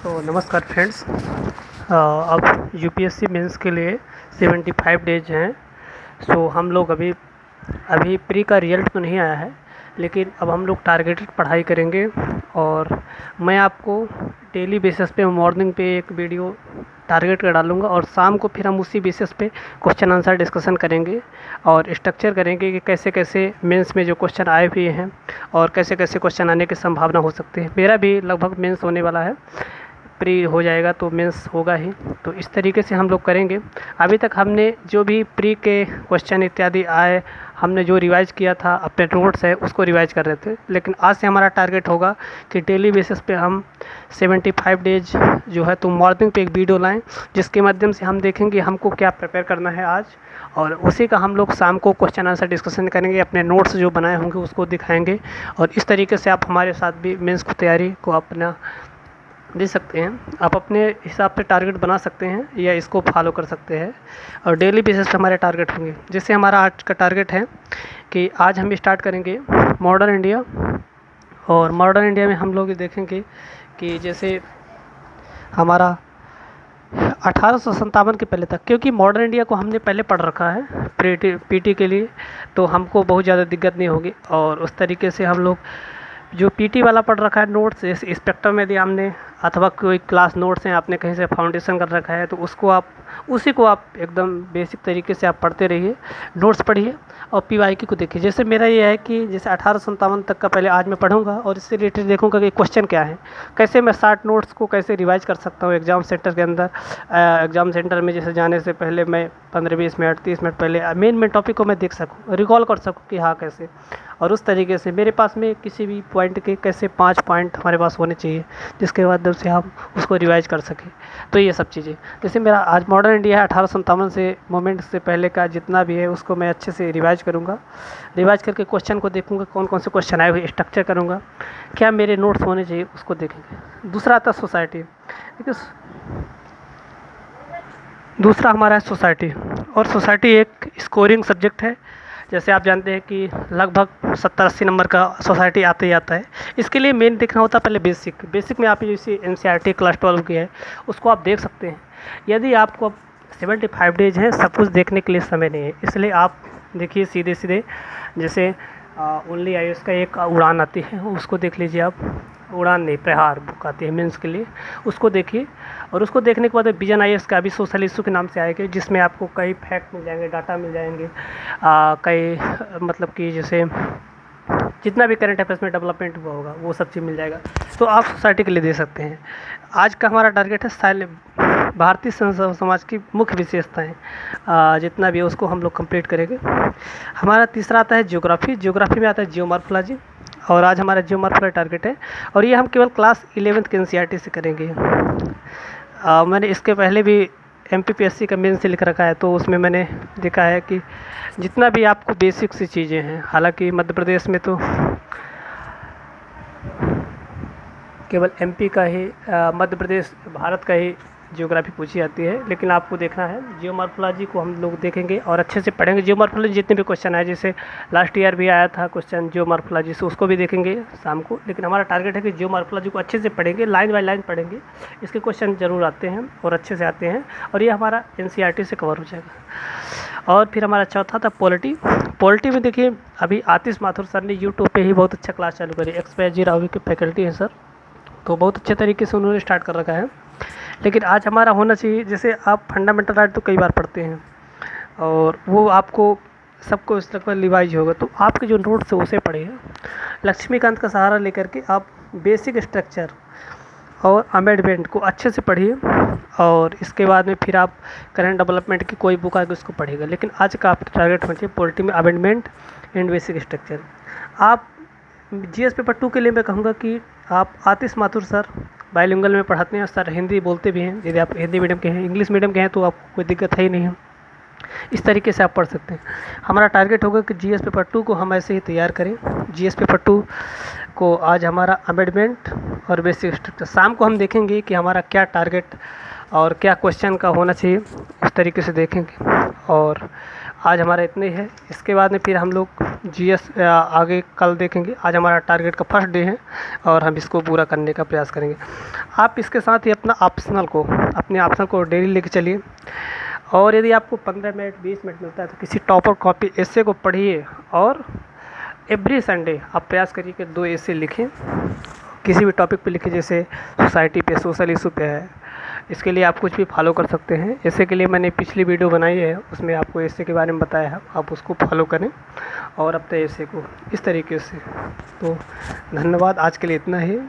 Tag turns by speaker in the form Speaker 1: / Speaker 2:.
Speaker 1: तो नमस्कार फ्रेंड्स। अब यूपीएससी मेंस के लिए 75 डेज हैं। सो हम लोग अभी अभी प्री का रिज़ल्ट तो नहीं आया है, लेकिन अब हम लोग टारगेटेड पढ़ाई करेंगे। और मैं आपको डेली बेसिस पे मॉर्निंग पे एक वीडियो टारगेट कर डालूँगा और शाम को फिर हम उसी बेसिस पे क्वेश्चन आंसर डिस्कशन करेंगे और स्ट्रक्चर करेंगे कि कैसे कैसे मेंस में जो क्वेश्चन आए हुए हैं और कैसे कैसे क्वेश्चन आने की संभावना हो सकती है। मेरा भी लगभग मेंस होने वाला है, प्री हो जाएगा तो मेंस होगा ही। तो इस तरीके से हम लोग करेंगे। अभी तक हमने जो भी प्री के क्वेश्चन इत्यादि आए, हमने जो रिवाइज़ किया था अपने नोट्स है उसको रिवाइज़ कर रहे थे। लेकिन आज से हमारा टारगेट होगा कि डेली बेसिस पे हम 75 डेज जो है तो मॉर्निंग पे एक वीडियो लाएं, जिसके माध्यम से हम देखेंगे हमको क्या प्रिपेयर करना है आज, और उसी का हम लोग शाम को क्वेश्चन आंसर डिस्कशन करेंगे, अपने नोट्स जो बनाए होंगे उसको दिखाएंगे। और इस तरीके से आप हमारे साथ भी मेंस की तैयारी को अपना दे सकते हैं। आप अपने हिसाब से टारगेट बना सकते हैं या इसको फॉलो कर सकते हैं और डेली बेसिस पे हमारे टारगेट होंगे। जैसे हमारा आज का टारगेट है कि आज हम स्टार्ट करेंगे मॉडर्न इंडिया। और मॉडर्न इंडिया में हम लोग देखेंगे कि जैसे हमारा 1857 के पहले तक, क्योंकि मॉडर्न इंडिया को हमने पहले पढ़ रखा है पीटी के लिए, तो हमको बहुत ज़्यादा दिक्कत नहीं होगी। और उस तरीके से हम लोग जो पीटी वाला पढ़ रखा है नोट्स, इस स्पेक्ट्रम में यदि हमने अथवा कोई क्लास नोट्स हैं आपने कहीं से फाउंडेशन कर रखा है तो उसी को आप एकदम बेसिक तरीके से आप पढ़ते रहिए, नोट्स पढ़िए और पीवाईक्यू को देखिए। जैसे मेरा ये है कि जैसे 1857 तक का पहले आज मैं पढ़ूंगा और इससे रिलेटेड देखूंगा कि क्वेश्चन क्या है, कैसे मैं 60 नोट्स को कैसे रिवाइज कर सकता हूँ एग्ज़ाम सेंटर के अंदर। एग्ज़ाम सेंटर में जैसे जाने से पहले मैं 15-20 मिनट 30 मिनट पहले मेन टॉपिक को मैं देख सकूँ, रिकॉल कर सकूँ कि हाँ कैसे। और उस तरीके से मेरे पास में किसी भी पॉइंट के कैसे 5 पॉइंट हमारे पास होने चाहिए, जिसके माध्यम से हम उसको रिवाइज कर सकें। तो ये सब चीज़ें, जैसे मेरा आज मॉडर्न इंडिया है 1857 से मोमेंट से पहले का जितना भी है उसको मैं अच्छे से रिवाइज करूँगा। रिवाइज करके क्वेश्चन को देखूँगा कौन कौन से क्वेश्चन आए हुए, स्ट्रक्चर करूँगा, क्या मेरे नोट्स होने चाहिए उसको देखेंगे। दूसरा आता है सोसाइटी। देखिए दूसरा हमारा है सोसाइटी, और सोसाइटी एक स्कोरिंग सब्जेक्ट है। जैसे आप जानते हैं कि लगभग 70-80 नंबर का सोसाइटी आते ही आता है। इसके लिए मेन देखना होता है पहले बेसिक में आप जैसे एनसीईआरटी क्लास 12 की है उसको आप देख सकते हैं। यदि आपको 75 डेज है, सब कुछ देखने के लिए समय नहीं है, इसलिए आप देखिए सीधे सीधे जैसे ओनली आईएएस का एक उड़ान आती है उसको देख लीजिए आप। उड़ान नहीं, प्रहार बुक आती है मेंस के लिए, उसको देखिए। और उसको देखने के बाद विजन आईएएस का भी सोशल इशू के नाम से आएगा, जिसमें आपको कई फैक्ट मिल जाएंगे, डाटा मिल जाएंगे, कई मतलब कि जैसे जितना भी करंट अफेयर्स में डेवलपमेंट हुआ होगा वो सब चीज़ मिल जाएगा। तो आप सोसाइटी के लिए दे सकते हैं। आज का हमारा टारगेट है भारतीय समाज की मुख्य विशेषताएं, जितना भी है उसको हम लोग कंप्लीट करेंगे। हमारा तीसरा आता है ज्योग्राफी में आता है जियोमॉर्फोलॉजी, और आज हमारा जियोमॉर्फोलॉजी टारगेट है और ये हम केवल क्लास 11th के एनसीईआरटी से करेंगे। मैंने इसके पहले भी एमपीपीएससी का मेन से लिख रखा है, तो उसमें मैंने देखा है कि जितना भी आपको बेसिक सी चीज़ें हैं, हालांकि मध्य प्रदेश में तो केवल एमपी का ही मध्य प्रदेश भारत का ही जियोग्राफी पूछी जाती है, लेकिन आपको देखना है जियोमॉर्फोलॉजी को हम लोग देखेंगे और अच्छे से पढ़ेंगे। जियोमॉर्फोलॉजी जितने भी क्वेश्चन आए, जैसे लास्ट ईयर भी आया था क्वेश्चन जियोमॉर्फोलॉजी से, उसको भी देखेंगे शाम को। लेकिन हमारा टारगेट है कि जियोमॉर्फोलॉजी को अच्छे से पढ़ेंगे, लाइन बाय लाइन पढ़ेंगे। इसके क्वेश्चन ज़रूर आते हैं और अच्छे से आते हैं, और ये हमारा एनसीईआरटी से कवर हो जाएगा। और फिर हमारा चौथा था पॉलिटी में देखिए अभी आतिश माथुर सर ने यूट्यूब पर ही बहुत अच्छा क्लास चालू करी। XYZ रावी के फैकल्टी हैं सर, तो बहुत अच्छे तरीके से उन्होंने स्टार्ट कर रखा है। लेकिन आज हमारा होना चाहिए, जैसे आप फंडामेंटल राइट तो कई बार पढ़ते हैं और वो आपको सबको इस तरह रिवाइज होगा, तो आपके जो नोट्स है उसे पढ़िए। लक्ष्मीकांत का सहारा लेकर के आप बेसिक स्ट्रक्चर और अमेंडमेंट को अच्छे से पढ़िए, और इसके बाद में फिर आप करंट डेवलपमेंट की कोई बुक आएगी उसको पढ़िएगा। लेकिन आज का आपका टारगेट होना चाहिए पॉलिटी में अमेंडमेंट एंड बेसिक स्ट्रक्चर। आप जीएस पेपर 2 के लिए मैं कहूँगा कि आप आतिश माथुर सर बाइलिंगुअल में पढ़ाते हैं, सर हिंदी बोलते भी हैं। यदि आप हिंदी मीडियम के हैं, इंग्लिश मीडियम के हैं तो आपको कोई दिक्कत है ही नहीं है। इस तरीके से आप पढ़ सकते हैं। हमारा टारगेट होगा कि जीएस पेपर 2 को हम ऐसे ही तैयार करें। जीएस पेपर 2 को आज हमारा अमेंडमेंट और बेसिक स्ट्रक्चर, शाम को हम देखेंगे कि हमारा क्या टारगेट और क्या क्वेश्चन का होना चाहिए, उस तरीके से देखेंगे। और आज हमारा इतना ही है। इसके बाद में फिर हम लोग जीएस आगे कल देखेंगे। आज हमारा टारगेट का फर्स्ट डे है और हम इसको पूरा करने का प्रयास करेंगे। आप इसके साथ ही अपने ऑप्शनल को डेली लेके चलिए। और यदि आपको 15 मिनट 20 मिनट मिलता है तो किसी टॉपर कॉपी एसे को पढ़िए और एवरी संडे आप प्रयास करिए कि 2 एसे लिखें, किसी भी टॉपिक पे लिखें, जैसे सोसाइटी पे, सोशल इशू पे है। इसके लिए आप कुछ भी फॉलो कर सकते हैं। ऐसे के लिए मैंने पिछली वीडियो बनाई है, उसमें आपको ऐसे के बारे में बताया है, आप उसको फॉलो करें और अपने ऐसे को इस तरीके से। तो धन्यवाद, आज के लिए इतना ही।